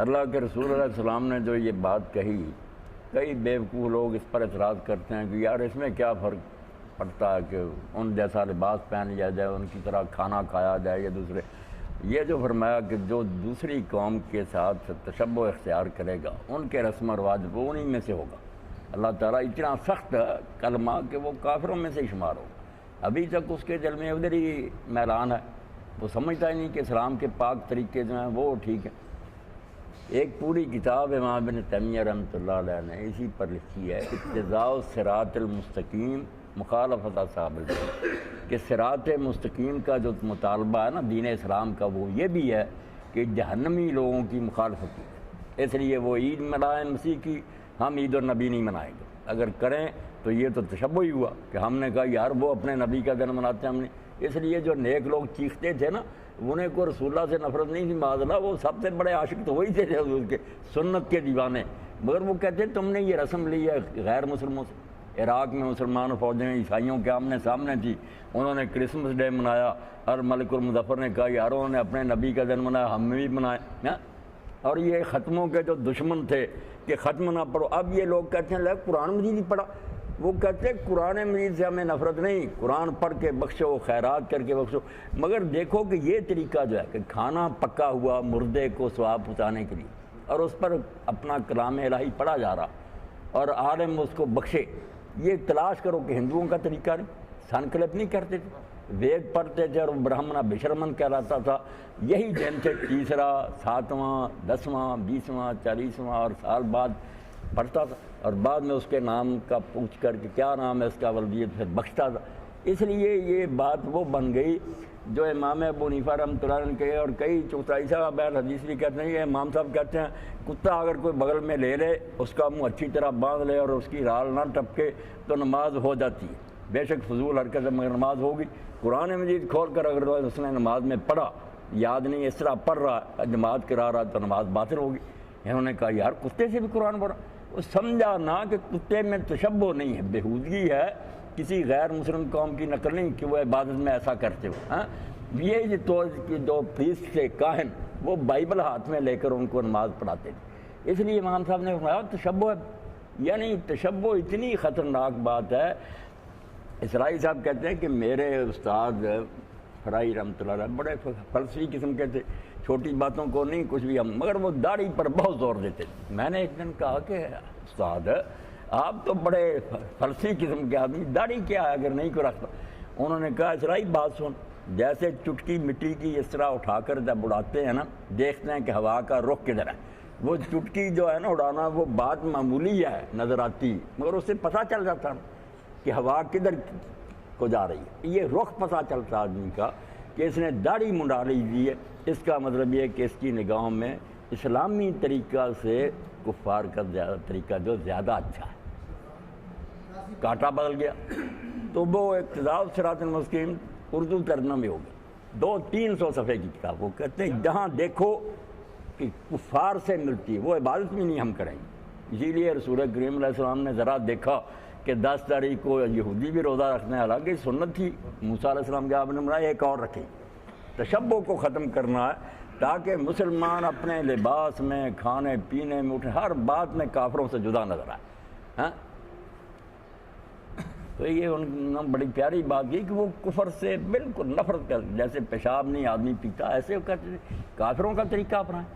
اللہ کے رسول علیہ السلام نے جو یہ بات کہی، کئی بیوقوف لوگ اس پر اعتراض کرتے ہیں کہ یار اس میں کیا فرق پڑتا ہے کہ ان جیسا لباس پہن لیا جائے، ان کی طرح کھانا کھایا جائے یا دوسرے. یہ جو فرمایا کہ جو دوسری قوم کے ساتھ تشبہ اختیار کرے گا ان کے رسم و رواج وہ انہیں میں سے ہوگا. اللہ تعالیٰ اتنا سخت کلمہ کہ وہ کافروں میں سے شمار ہوگا. ابھی تک اس کے دل میں ادھر ہی میلان ہے، وہ سمجھتا ہی نہیں کہ اسلام کے پاک طریقے جو ہیں وہ ٹھیک ہے. ایک پوری کتاب امام ابن تیمیہ رحمۃ اللہ علیہ نے اسی پر لکھی ہے، اقتضاء الصراط المستقیم مخالفت اصحاب الجحیم، کہ صراط مستقیم کا جو مطالبہ ہے نا دین اسلام کا، وہ یہ بھی ہے کہ جہنمی لوگوں کی مخالفت کی. اس لیے وہ عید منائیں مسیح کی، ہم عید النبی نہیں منائیں گے. اگر کریں تو یہ تو تشبہ ہی ہوا کہ ہم نے کہا یار وہ اپنے نبی کا دن مناتے ہیں ہم نے. اس لیے جو نیک لوگ چیختے تھے نا، انہیں کو رسول اللہ سے نفرت نہیں تھی معاذ اللہ، وہ سب سے بڑے عاشق تو وہی تھے حضور کے، سنت کے دیوانے. مگر وہ کہتے تم نے یہ رسم لی ہے غیر مسلموں سے. عراق میں مسلمان فوجیں عیسائیوں کے آمنے سامنے تھی، انہوں نے کرسمس ڈے منایا، اور ملک المظفر نے کہا یار انہوں نے اپنے نبی کا دن منایا، ہم بھی منائیں. اور یہ ختموں کے جو دشمن تھے کہ ختم نہ پڑھو، اب یہ لوگ کہتے ہیں لے قرآن مجید ہی پڑھا. وہ کہتے ہیں قرآن مجید سے ہمیں نفرت نہیں، قرآن پڑھ کے بخشو، خیرات کر کے بخشو. مگر دیکھو کہ یہ طریقہ جو ہے کہ کھانا پکا ہوا مردے کو ثواب پہنچانے کے لیے، اور اس پر اپنا کلام الہی پڑھا جا رہا اور عالم اس کو بخشے. یہ تلاش کرو کہ ہندوؤں کا طریقہ نہیں، سنکلپ نہیں کرتے تھے، وید پڑھتے تھے اور برہمنا بشرمن کہلاتا تھا. یہی دن تھے تیسرا، 7واں، 10واں، 20واں، 40واں، اور سال بعد پڑھتا تھا، اور بعد میں اس کے نام کا پوچھ کر کہ کیا نام ہے اس کا ولدیت پھر بخشتا تھا. اس لیے یہ بات وہ بن گئی جو امام ابو حنیفہ رحمۃ اللہ علیہ کے اور کئی چوتھائی صاحب حدیث بھی کہتے ہیں. یہ امام صاحب کہتے ہیں کتا اگر کوئی بغل میں لے لے، اس کا منہ اچھی طرح باندھ لے اور اس کی رال نہ ٹپکے تو نماز ہو جاتی ہے. بے شک فضول حرکت ہے مگر نماز ہوگی. قرآن مجید کھول کر اگر اس نے نماز میں پڑھا، یاد نہیں اس طرح پڑھ رہا، جماعت کرا رہا تو نماز باطل ہوگی. انہوں نے کہا یار کتے سے بھی قرآن پڑھا. وہ سمجھا نہ کہ کتے میں تشبہ نہیں ہے، بےہودگی ہے، کسی غیر مسلم قوم کی نقل نہیں کہ وہ عبادت میں ایسا کرتے ہو. یہ جو پریسٹ تھے کاہن، وہ بائبل ہاتھ میں لے کر ان کو نماز پڑھاتے تھے. اس لیے امام صاحب نے فرمایا تشبہ ہے. یعنی تشبہ اتنی خطرناک بات ہے. اسرائی صاحب کہتے ہیں کہ میرے استاد فرائی رحمۃ اللہ علیہ بڑے فلسفی قسم کے تھے، چھوٹی باتوں کو نہیں کچھ بھی مگر وہ داڑھی پر بہت زور دیتے تھے. میں نے ایک دن کہا کہ استاد آپ تو بڑے فلسفی قسم کے آدمی، داڑھی کیا ہے اگر نہیں کو رکھتا. انہوں نے کہا اسرائی بات سن، جیسے چٹکی مٹی کی اس طرح اٹھا کر جب اڑاتے ہیں نا، دیکھتے ہیں کہ ہوا کا رخ کدھر ہے. وہ چٹکی جو ہے نا اڑانا، وہ بات معمولی ہے نظر آتی، مگر اس سے پتہ چل جاتا کہ ہوا کدھر کو جا رہی ہے. یہ رخ پتہ چلتا آدمی کا کہ اس نے داڑھی منڈا لی ہے. اس کا مطلب یہ ہے کہ اس کی نگاہوں میں اسلامی طریقہ سے کفار کا طریقہ جو زیادہ اچھا ہے. کانٹا بدل گیا تو وہ اقتضاء الصراط المستقیم اردو ترجمہ میں ہوگا 200-300 صفحے کی کتاب. وہ کہتے ہیں جہاں دیکھو کہ کفار سے ملتی ہے وہ عبادت بھی نہیں ہم کریں گے. اسی لیے رسول کریم علیہ السلام نے ذرا دیکھا کہ 10 تاریخ کو یہودی بھی روزہ رکھنے، حالانکہ سنت تھی موسیٰ علیہ السلام کے، آپ نے بنایا ایک اور رکھیں. تشبہ کو ختم کرنا ہے تاکہ مسلمان اپنے لباس میں، کھانے پینے میں، اٹھے ہر بات میں کافروں سے جدا نظر آئے. تو یہ ان بڑی پیاری بات کی کہ وہ کفر سے بالکل نفرت کر، جیسے پیشاب نہیں آدمی پیتا ایسے وہ کہتے تھے کافروں کا طریقہ اپنائیں.